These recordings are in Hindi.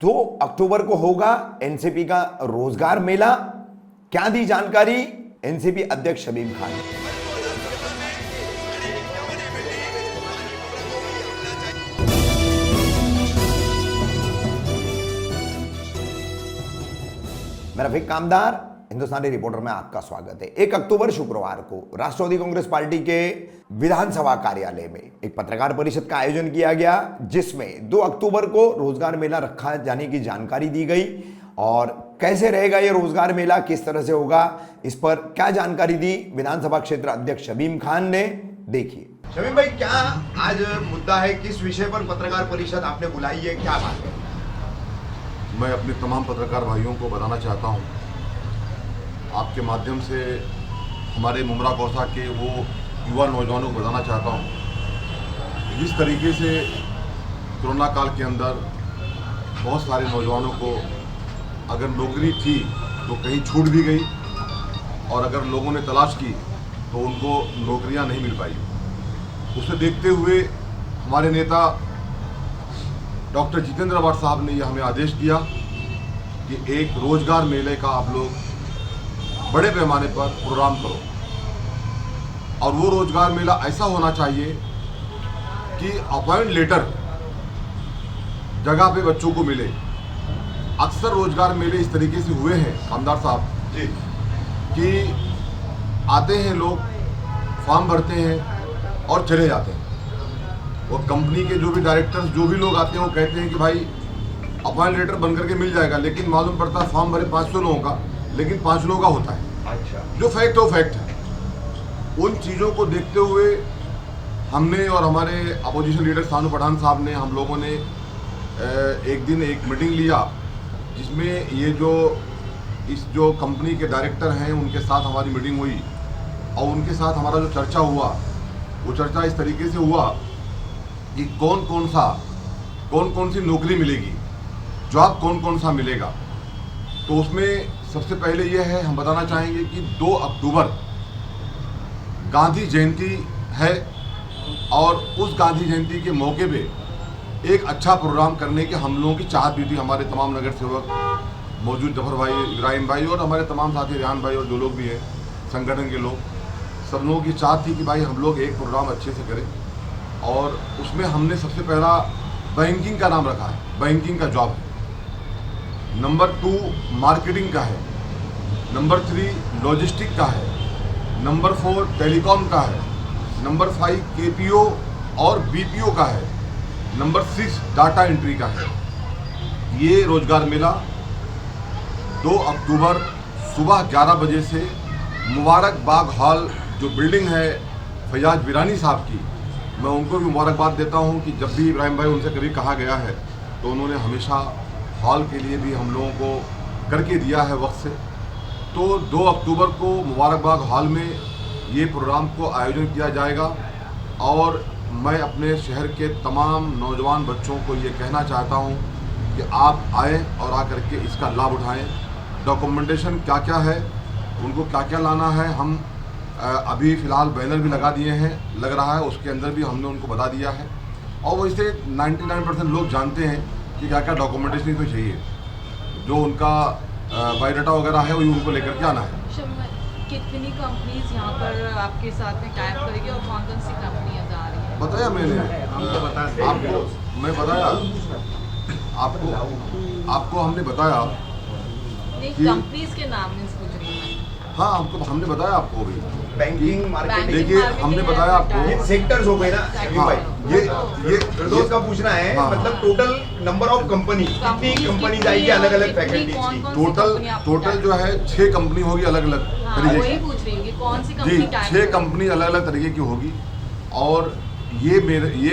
2 अक्टूबर को होगा एनसीपी का रोजगार मेला। क्या दी जानकारी एनसीपी अध्यक्ष शमीम खान ने। मैं रफीक कामदार, हिंदुस्तानी रिपोर्टर में आपका स्वागत है। 1 अक्टूबर शुक्रवार को राष्ट्रवादी कांग्रेस पार्टी के विधानसभा कार्यालय में एक पत्रकार परिषद का आयोजन किया गया, जिसमें 2 अक्टूबर को रोजगार मेला रखा जाने की जानकारी दी गई। और कैसे रहेगा ये रोजगार मेला, किस तरह से होगा, इस पर क्या जानकारी दी विधानसभा क्षेत्र अध्यक्ष शमीम खान ने, देखिए। शमीम भाई, क्या आज मुद्दा है, किस विषय पर पत्रकार परिषद आपने बुलाई है, क्या बात है? मैं अपने तमाम पत्रकार भाइयों को बताना चाहता हूं, आपके माध्यम से हमारे मुमरा कौसा के वो युवा नौजवानों को बताना चाहता हूं, जिस तरीके से कोरोना काल के अंदर बहुत सारे नौजवानों को अगर नौकरी थी तो कहीं छूट भी गई, और अगर लोगों ने तलाश की तो उनको नौकरियां नहीं मिल पाई। उसे देखते हुए हमारे नेता डॉक्टर जितेंद्र आवाड साहब ने यह हमें आदेश दिया कि एक रोजगार मेले का आप लोग बड़े पैमाने पर प्रोग्राम करो, और वो रोजगार मेला ऐसा होना चाहिए कि अपॉइंट लेटर जगह पे बच्चों को मिले। अक्सर रोजगार मेले इस तरीके से हुए हैं कामदार साहब जी, कि आते हैं लोग, फॉर्म भरते हैं और चले जाते हैं। वो कंपनी के जो भी डायरेक्टर्स, जो भी लोग आते हैं, वो कहते हैं कि भाई अपॉइंट लेटर बन करके मिल जाएगा, लेकिन मालूम पड़ता है फॉर्म भरे 500 लोगों का, लेकिन 5 लोगों का होता है। अच्छा। जो फैक्ट है वो फैक्ट है। उन चीज़ों को देखते हुए हमने और हमारे अपोजिशन लीडर सानू पठान साहब ने, हम लोगों ने एक दिन एक मीटिंग लिया, जिसमें ये जो कंपनी के डायरेक्टर हैं उनके साथ हमारी मीटिंग हुई, और उनके साथ हमारा जो चर्चा हुआ, वो चर्चा इस तरीके से हुआ कि कौन कौन सी नौकरी मिलेगी, जॉब कौन सा मिलेगा। तो उसमें सबसे पहले यह है, हम बताना चाहेंगे कि 2 अक्टूबर गांधी जयंती है, और उस गांधी जयंती के मौके पे एक अच्छा प्रोग्राम करने की हम लोगों की चाहत भी थी। हमारे तमाम नगर सेवक मौजूद, जफर भाई, इब्राहिम भाई और हमारे तमाम साथी रियान भाई और जो लोग भी हैं संगठन के लोग, सब लोगों की चाहत थी कि भाई हम लोग एक प्रोग्राम अच्छे से करें। और उसमें हमने सबसे पहला बैंकिंग का नाम रखा है, बैंकिंग का जॉब है। नंबर 2 मार्केटिंग का है, नंबर 3 लॉजिस्टिक का है, नंबर 4 टेलीकॉम का है, नंबर 5 केपीओ और बीपीओ का है, नंबर 6 डाटा एंट्री का है। ये रोजगार मेला 2 अक्टूबर सुबह 11 बजे से मुबारकबाग हॉल, जो बिल्डिंग है फैयाज बिरानी साहब की, मैं उनको भी मुबारकबाद देता हूं कि जब भी इब्राहिम भाई उनसे कभी कहा गया है तो उन्होंने हमेशा हॉल के लिए भी हम लोगों को करके दिया है वक्त से। तो 2 अक्टूबर को मुबारकबाग हॉल में ये प्रोग्राम को आयोजन किया जाएगा, और मैं अपने शहर के तमाम नौजवान बच्चों को ये कहना चाहता हूँ कि आप आएँ और आकर के इसका लाभ उठाएँ। डॉक्यूमेंटेशन क्या क्या है, उनको क्या क्या लाना है, हम अभी फ़िलहाल बैनर भी लगा दिए हैं, लग रहा है उसके अंदर भी हमने उनको बता दिया है। और वैसे 99% लोग जानते हैं कि क्या क्या डॉक्यूमेंटेशन को चाहिए, जो उनका बायोडाटा वगैरह है वही उनको लेकर के आना है। कितनी कंपनीज यहाँ पर आपके साथ में टाइप करेगी और कौन कौन सी कंपनियाँ जा रही हैं? बताया मैंने आपको, मैं बताया आपको हमने बताया नहीं, कंपनीज के नाम नहीं पूछ रही हूँ। हाँ, हमने बताया आपको भी बैंकिंग, मार्केटिंग, देखिए हमने बताया आपको, ये सेक्टर्स हो गए ना शमीम भाई। ये फिरदौस का पूछना है, हाँ, मतलब टोटल नंबर ऑफ कंपनी, कितनी कंपनी आएगी अलग अलग फैकल्टीज की? टोटल जो है 6 कंपनी होगी अलग अलग तरीके वही पूछ रही हूँ कि कौन सी जी, कंपनी 6 कंपनी अलग अलग तरीके की होगी। और ये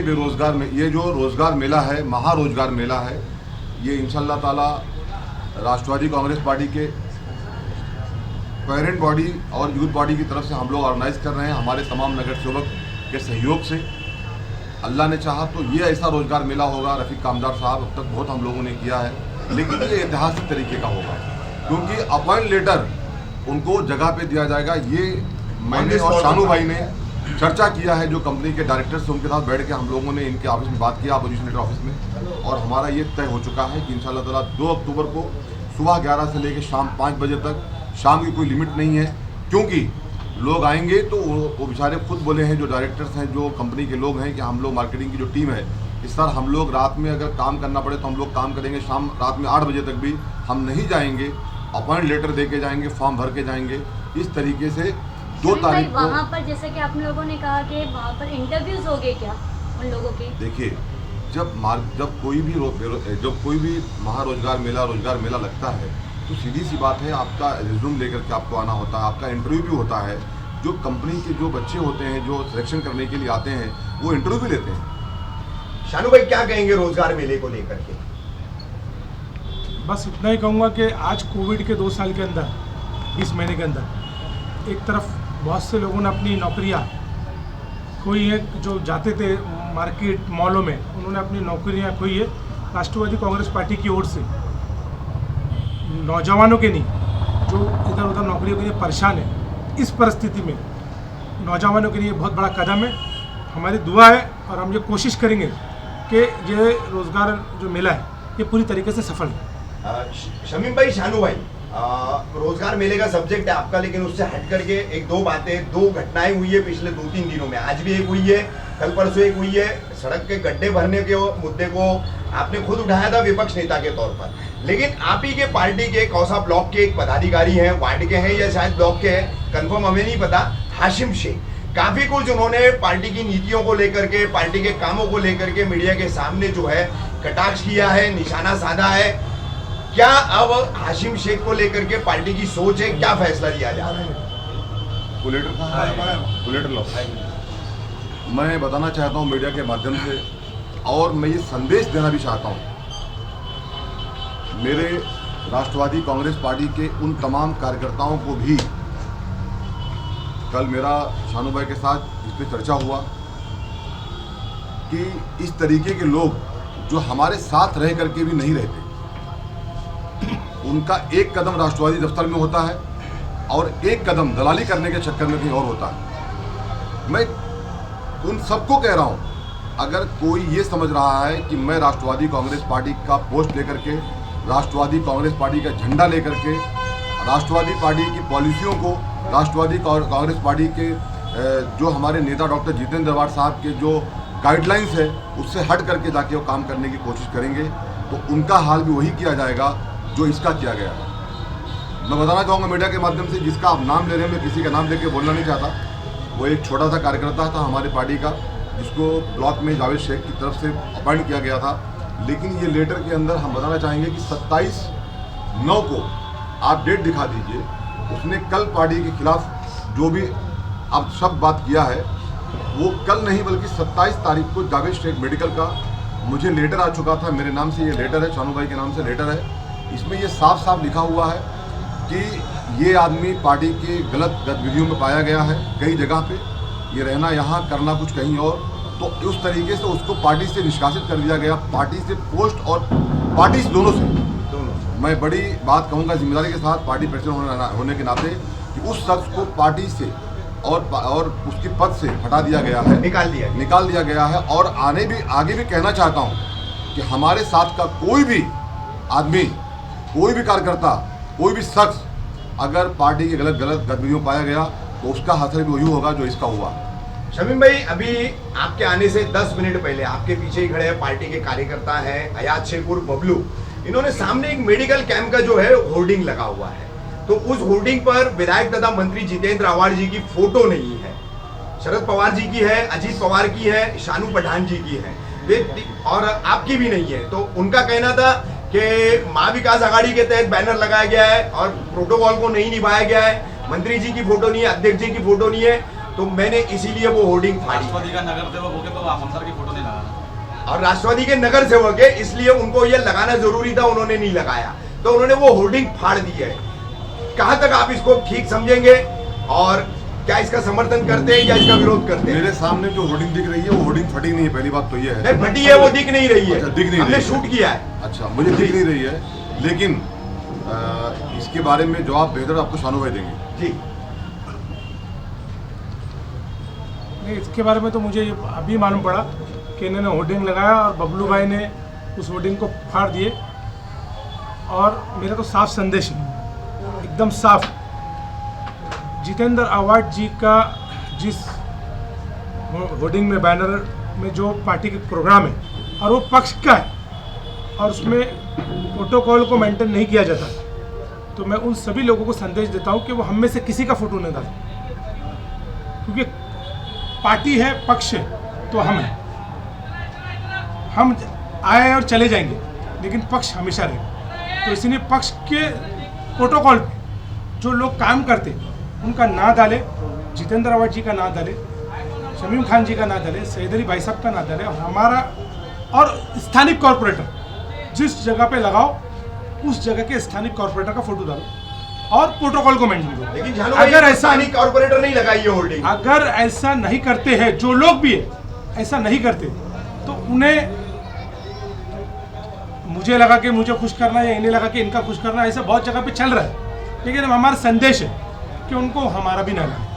बेरोजगार में, ये जो रोजगार मेला है, महारोजगार मेला है, ये इंशाल्लाह ताला राष्ट्रवादी कांग्रेस पार्टी के पेरेंट बॉडी और यूथ बॉडी की तरफ से हम लोग ऑर्गेनाइज कर रहे हैं, हमारे तमाम नगर सेवक के सहयोग से। अल्लाह ने चाहा तो ये ऐसा रोजगार मेला होगा, रफीक कामदार साहब, अब तक बहुत हम लोगों ने किया है, लेकिन ये ऐतिहासिक तरीके का होगा, क्योंकि अपॉइंट लेटर उनको जगह पे दिया जाएगा। ये मैंने और शानू भाई ने चर्चा किया है जो कंपनी के डायरेक्टर्स से, उनके साथ बैठ के हम लोगों ने इनके ऑफिस में बात किया, अपोजिशन लीडर ऑफिस में, और हमारा ये तय हो चुका है कि इंशाल्लाह ताला 2 अक्टूबर को सुबह 11 से लेकर शाम 5 बजे तक, शाम की कोई लिमिट नहीं है, क्योंकि लोग आएंगे तो वो बेचारे खुद बोले हैं, जो डायरेक्टर्स हैं, जो कंपनी के लोग हैं, कि हम लोग मार्केटिंग की जो टीम है, इस सर हम लोग रात में अगर काम करना पड़े तो हम लोग काम करेंगे, शाम रात में 8 बजे तक भी हम नहीं जाएंगे, अपॉइंट लेटर दे के जाएंगे, फॉर्म भर के जाएंगे। इस तरीके से 2 तारीख को वहाँ पर, जैसे कि आप लोगों ने कहा कि वहाँ पर इंटरव्यूज हो गए क्या उन लोगों के? देखिए, जब कोई भी महारोजगार मेला लगता है तो सीधी सी बात है, आपका रिज्यूम लेकर के आपको आना होता है, आपका इंटरव्यू भी होता है। जो कंपनी के जो बच्चे होते हैं, जो सिलेक्शन करने के लिए आते हैं, वो इंटरव्यू भी लेते हैं। शानू भाई क्या कहेंगे रोजगार मेले को लेकर के? बस इतना ही कहूँगा कि आज कोविड के 2 साल के अंदर, 20 महीने के अंदर, एक तरफ बहुत से लोगों ने अपनी नौकरियां खोई है, जो जाते थे मार्केट मॉलों में, उन्होंने अपनी नौकरियां खोई है। राष्ट्रवादी कांग्रेस पार्टी की ओर से नौजवानों के नहीं, जो इधर उधर नौकरियों के लिए परेशान है, इस परिस्थिति में नौजवानों के लिए बहुत बड़ा कदम है। हमारी दुआ है और हम ये कोशिश करेंगे कि ये रोज़गार जो मेला है ये पूरी तरीके से सफल है। शमीम भाई, शानू भाई, रोजगार मेले का सब्जेक्ट है आपका, लेकिन उससे हट करके 2 घटनाएं हुई है पिछले 2-3 दिनों में। आज भी एक हुई है, कल परसों एक हुई है। सड़क के गड्ढे भरने के मुद्दे को आपने खुद उठाया था विपक्ष नेता के तौर पर, लेकिन आप ही के पार्टी के कौसा ब्लॉक के एक पदाधिकारी हैं, वार्ड के हैं या शायद ब्लॉक के हैं, कंफर्म हमें नहीं पता, हाशिम शेख, काफी कुछ उन्होंने पार्टी की नीतियों को लेकर के, पार्टी के कामों को लेकर के मीडिया के सामने जो है कटाक्ष किया है, निशाना साधा है। क्या अब हाशिम शेख को लेकर के पार्टी की सोच है, क्या फैसला लिया जा रहा है? बुलेटर लो। मैं बताना चाहता हूं मीडिया के माध्यम से, और मैं ये संदेश देना भी चाहता हूं मेरे राष्ट्रवादी कांग्रेस पार्टी के उन तमाम कार्यकर्ताओं को भी। कल मेरा शानू भाई के साथ इस पर चर्चा हुआ कि इस तरीके के लोग जो हमारे साथ रह करके भी नहीं रहते, उनका एक कदम राष्ट्रवादी दफ्तर में होता है और एक कदम दलाली करने के चक्कर में कहीं और होता है। मैं उन सबको कह रहा हूं, अगर कोई ये समझ रहा है कि मैं राष्ट्रवादी कांग्रेस पार्टी का पोस्ट लेकर के, राष्ट्रवादी कांग्रेस पार्टी का झंडा लेकर के, राष्ट्रवादी पार्टी की पॉलिसियों को, राष्ट्रवादी कांग्रेस पार्टी के जो हमारे नेता डॉक्टर जितेंद्र दरबार साहब के जो गाइडलाइंस है उससे हट करके जाके वो काम करने की कोशिश करेंगे, तो उनका हाल भी वही किया जाएगा जो इसका किया गया है। मैं बताना चाहूँगा मीडिया के माध्यम से, जिसका आप नाम ले रहे हैं, मैं किसी का नाम लेके बोलना नहीं चाहता, वो एक छोटा सा कार्यकर्ता था हमारे पार्टी का, जिसको ब्लॉक में जावेद शेख की तरफ से अपॉइंट किया गया था। लेकिन ये लेटर के अंदर हम बताना चाहेंगे कि 27/9 को आप डेट दिखा दीजिए, उसने कल पार्टी के खिलाफ जो भी अब शब्द बात किया है, वो कल नहीं बल्कि 27 तारीख को जावेद शेख मेडिकल का मुझे लेटर आ चुका था। मेरे नाम से ये लेटर है, शानू भाई के नाम से लेटर है। इसमें ये साफ साफ लिखा हुआ है कि ये आदमी पार्टी के गलत गतिविधियों में पाया गया है कई जगह पे, ये रहना यहाँ करना कुछ कहीं और, तो उस तरीके से उसको पार्टी से निष्कासित कर दिया गया, पार्टी से पोस्ट और पार्टी दोनों से। मैं बड़ी बात कहूँगा जिम्मेदारी के साथ पार्टी प्रेसिडेंट होने के नाते, कि उस शख्स को पार्टी से और उसके पद से हटा दिया गया है, निकाल दिया गया है। और आगे भी कहना चाहता हूँ कि हमारे साथ का कोई भी आदमी, कोई भी कार्यकर्ता, कोई भी शख्स अगर पार्टी के गलत गतिविधियों पाया गया तो उसका असर भी वही होगा जो इसका हुआ। शमीम भाई, अभी आपके आने से 10 मिनट पहले आपके पीछे ही खड़े पार्टी के कार्यकर्ता हैं अयाज शेख उर्फ बबलू, इन्होंने सामने एक मेडिकल कैंप का जो है होर्डिंग लगा हुआ है, तो उस होर्डिंग पर विधायक तथा मंत्री जितेंद्र आवाड़ जी की फोटो नहीं है, शरद पवार जी की है, अजीत पवार की है, शानू पठान जी की है, और आपकी भी नहीं है। तो उनका कहना था कि माँ विकास आघाड़ी के तहत बैनर लगाया गया है और प्रोटोकॉल को नहीं निभाया गया है, मंत्री जी की फोटो नहीं है, अध्यक्ष जी की फोटो नहीं है, तो मैंने इसीलिए वो होर्डिंग फाड़ी। राष्ट्रवादी का नगर सेवक होके तो आप मंत्री की फोटो नहीं लगाना, और राष्ट्रवादी के नगर सेवक है इसलिए उनको ये लगाना जरूरी था, उन्होंने नहीं लगाया, तो उन्होंने वो होर्डिंग फाड़ दी है। कहां तक आप इसको ठीक समझेंगे और क्या इसका समर्थन करते हैं या इसका विरोध करते हैं? मेरे सामने जो होर्डिंग दिख रही है वो होर्डिंग फटी नहीं है, पहली बात तो ये है। नहीं फटी है, वो दिख नहीं रही है। अच्छा, दिख नहीं हमने रही है। शूट किया है। अच्छा, मुझे दिख नहीं रही है, लेकिन इसके बारे में जवाब बेहतर आपको शानू भाई देंगे। जी, नहीं, इसके बारे में तो मुझे अभी मालूम पड़ा कि इन्होंने होर्डिंग लगाया और बबलू भाई ने उस होर्डिंग को फाड़ दिए। और मेरा तो साफ संदेश है, एकदम साफ, जितेंद्र आवाड जी का जिस होर्डिंग में, बैनर में जो पार्टी के प्रोग्राम है और वो पक्ष का है और उसमें प्रोटोकॉल को मेंटेन नहीं किया जाता, तो मैं उन सभी लोगों को संदेश देता हूं कि वो हम में से किसी का फोटो न डालें, क्योंकि पार्टी है, पक्ष है, तो हम हैं, हम आए और चले जाएंगे लेकिन पक्ष हमेशा रहेगा। तो इसलिए पक्ष के प्रोटोकॉल पे जो लोग काम करते उनका ना डाले, जितेंद्र आवाड जी का ना डाले, शमीम खान जी का ना डाले, सैयद अली भाई साहब का ना डाले, और हमारा और स्थानिक कॉरपोरेटर जिस जगह पे लगाओ उस जगह के स्थानिक कॉरपोरेटर का फोटो डालो और प्रोटोकॉल को मेंटेन करो। लेकिन अगर ऐसा नहीं, कॉर्पोरेटर नहीं लगाई ये होल्डिंग, अगर ऐसा नहीं करते हैं, जो लोग भी है ऐसा नहीं करते, तो उन्हें, मुझे लगा कि मुझे खुश करना या इन्हें लगा कि इनका खुश करना, ऐसा बहुत जगह पे चल रहा है, लेकिन हमारा संदेश है कि उनको हमारा भी ना लगे।